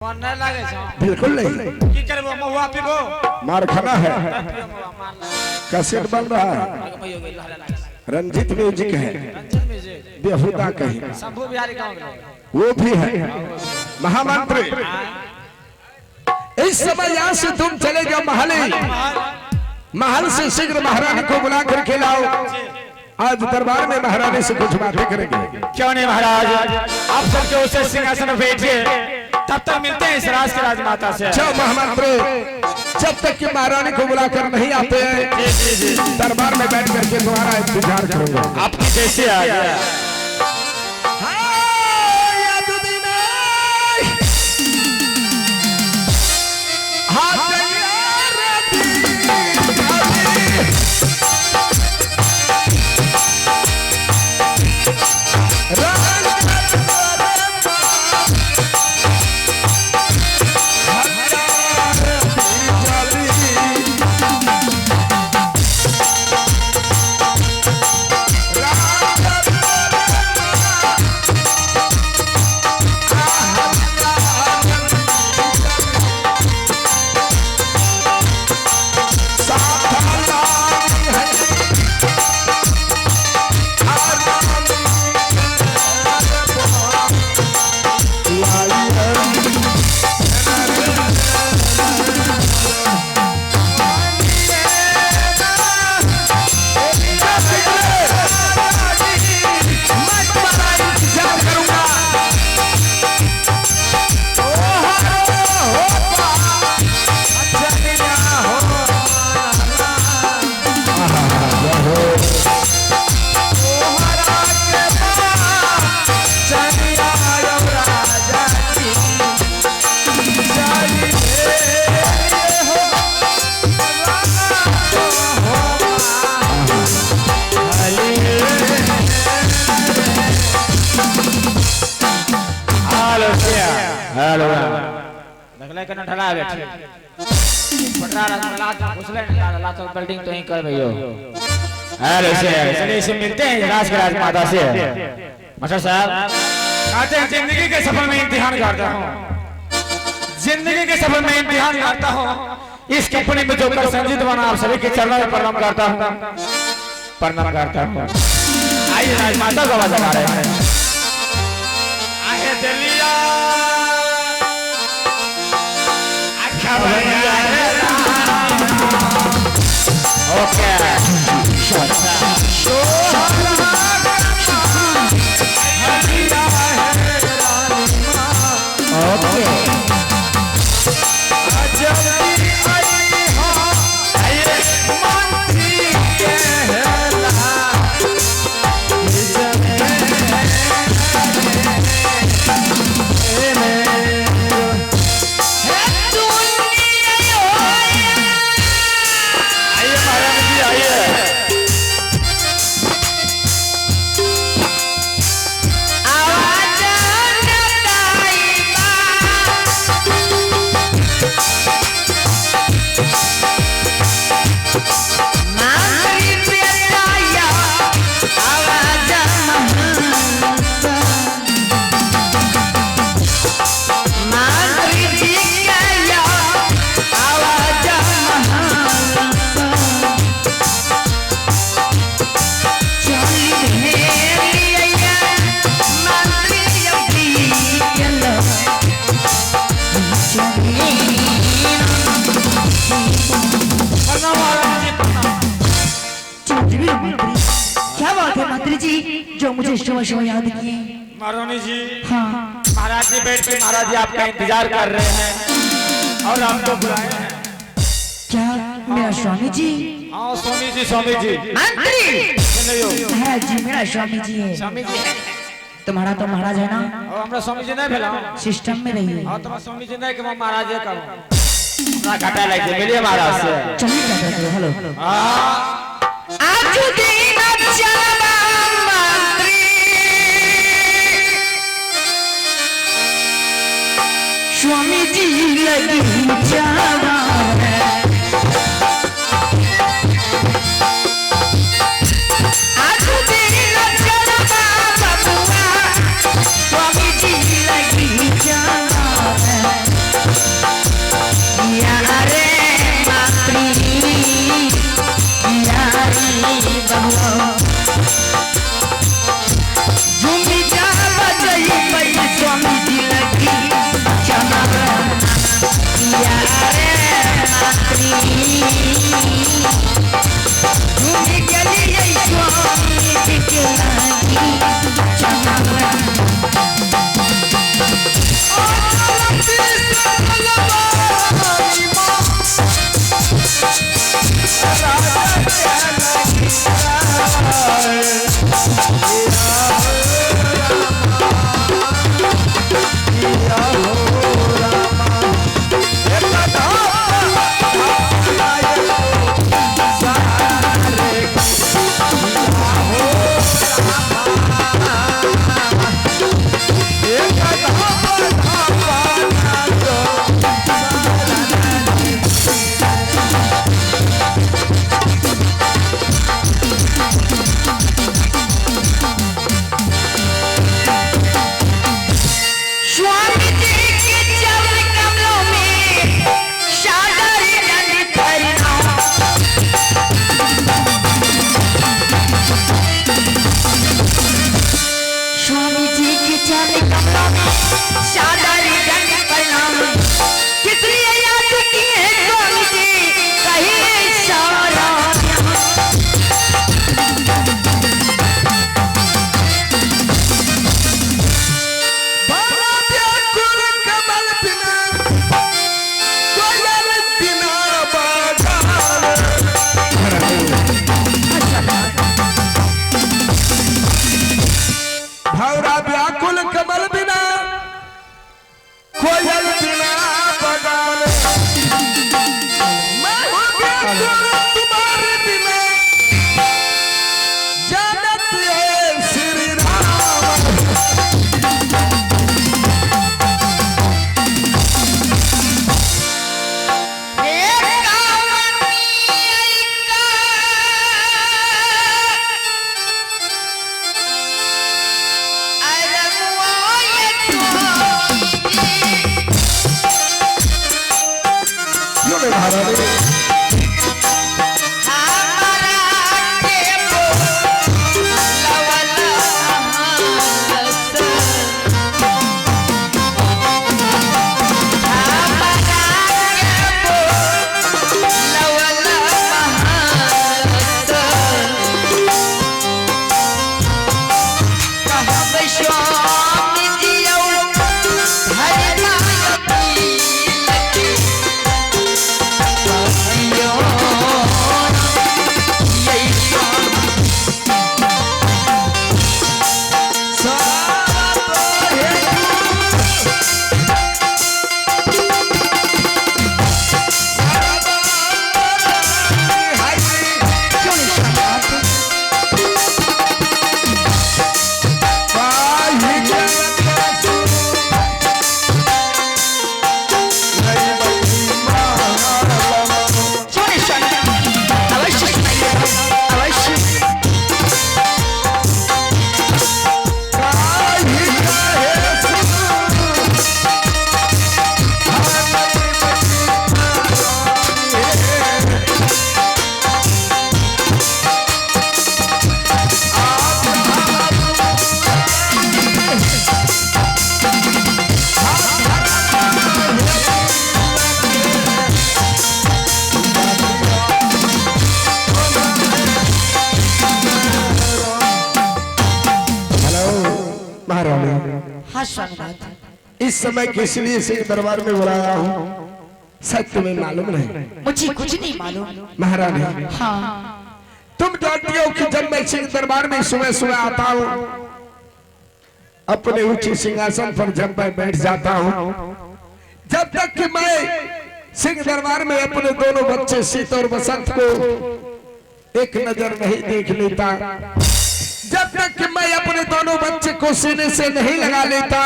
बिल्कुल नहीं। की करबो महुआ पीबो मार खाना है। कैसेट बन रहा है। रंजीत म्यूजिक है। बेहुदा कहीं शंभू बिहारी गांव वो भी है। महामंत्री इस समय यहाँ से तुम चले जाओ महल से शीघ्र महारानी को बुला करके लाओ। आज दरबार में महारानी से कुछ बातें करेंगे। क्यों नहीं महाराज, आप सबके उसे सिंहासन पर बैठिए, तब तक मिलते हैं इस राज की राजमाता से। जाओ महामंत्री, जब तक कि महारानी को बुलाकर नहीं आते हैं दरबार में बैठ करके तुम्हारा इंतजार करूंगा। आपकी जैसे आ गया। बिल्डिंग तो ही कर भैया। चलिए इसे मिलते हैं राज की राजमाता से। मास्टर साहब कहते हैं जिंदगी के सफर में इम्तिहान करता हूँ, जिंदगी के सफर में इम्तिहान करता हूँ। इस कंपनी में जो कर संजीत बना आप सभी के चरणों में प्रणाम करता हूँ, प्रणाम करता हूँ। आइए राजमाता को आवाज लगा रहे हैं। आए दिलिया ओके जो मुझे सुबह याद किए। महारानी जी, हाँ महाराज जी बैठ के महाराज जी आपका इंतजार कर रहे हैं और आपको बुलाए हैं। क्या मेरा स्वामी जी? हाँ स्वामी जी, स्वामी जी मंत्री है जी, मेरा स्वामी जी है। स्वामी जी तुम्हारा तो महाराज है ना? और हमरा स्वामी जी नहीं भेला सिस्टम में रहिए। हाँ तुम्हारा स्वामी जी नहीं कि मैं महाराज जी का ना घाटा लग जाए मिलिए महाराज से। चलिए क्या करते हो? हेलो आज दिन चलबा स्वामी जी लगी जावा है। आज दिन चलबा बबुआ, स्वामी जी लगी जावा है। इस समय किस लिए सिंह दरबार में बुलाया हूँ शायद तुम्हें मालूम नहीं। मुझे कुछ नहीं मालूम। महारानी हाँ तुम जानती हो कि जब मैं सिंह दरबार में सुबह सुबह आता हूँ अपने ऊंचे सिंहासन पर जब मैं बैठ जाता हूँ, जब तक कि मैं सिंह दरबार में अपने दोनों बच्चे सीत और बसंत को एक नजर नहीं देख लेता, जब तक कि मैं अपने दोनों बच्चे को सीने से नहीं लगा लेता,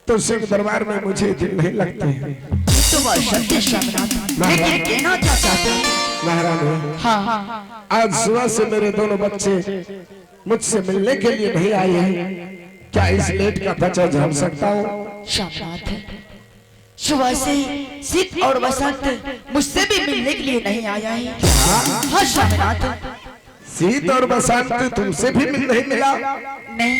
तो सिंह दरबार में मुझे दिल नहीं लगते हैं। तो वह सत्य शामनाथ, लेकिन कहना क्या चाहते हैं? महारानी हाँ आज सुबह से मेरे दोनों बच्चे मुझसे मिलने के लिए नहीं आए हैं, क्या इस लेट का पचा झेल सकता हूँ? शामनाथ, सुबह से सीत और बसंत मुझसे भी मिलने के लिए नहीं आया है। हाँ शामनाथ, सीत और बसंत तुमसे भी नहीं मिला? नहीं।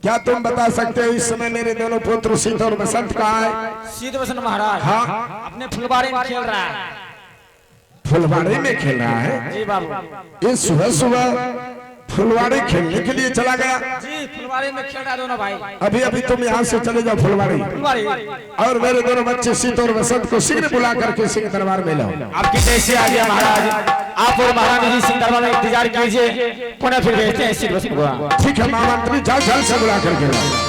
क्या तुम बता सकते हो इस समय मेरे दोनों पुत्र सीत और बसंत कहाँ है? सीत बसंत महाराज हाँ अपने फुलबाड़ी में खेल रहा है। फुलवाड़ी में खेल रहा है? जी बाबू। ये सुबह सुबह फुलवाड़ी खेलने के लिए चला गया? जी फुलबाड़ी में खेल रहा है दोनों भाई। अभी अभी तुम यहाँ से चले जाओ फुलवाड़ी, और मेरे दोनों बच्चे सीत और बसंत को शीघ्र बुला करके सिंह दरबार में लाओ। आपकी कैसे आ गया महाराज? आप और महारानी जी सिंह दरबार में इंतजार कीजिए, पुनः फिर भेजते हैं सीत बसंत को। ठीक है महामंत्री, जाओ जल्द से बुला करके लाओ।